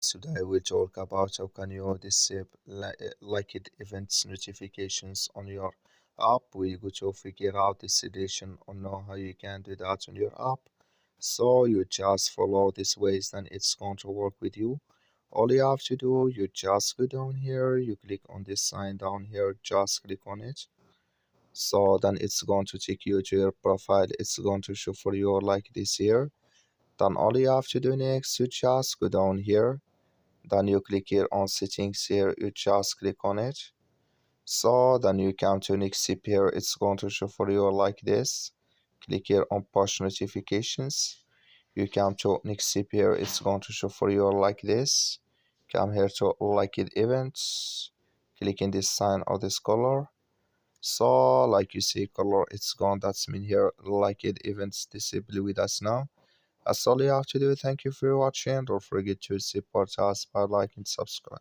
Today we talk about how can you disable liked events notifications on your app. We go to figure out this edition or know how you can do that on your app. So you just follow these ways, then it's going to work with you. All you have to do, you just go down here, you click on this sign down here, just click on it. So then it's going to take you to your profile. It's going to show for you like this here. Then all you have to do next, you just go down here, then you click here on settings here, you just click on it. So then you come to next step here, it's going to show for you like this. Click here on push notifications. You come to next step here, it's going to show for you like this. Come here to liked events, click in this sign or this color. So like you see color, it's gone. That's mean here liked events disable with us now. That's all you have to do. Thank you for watching. Don't forget to support us by liking and subscribe.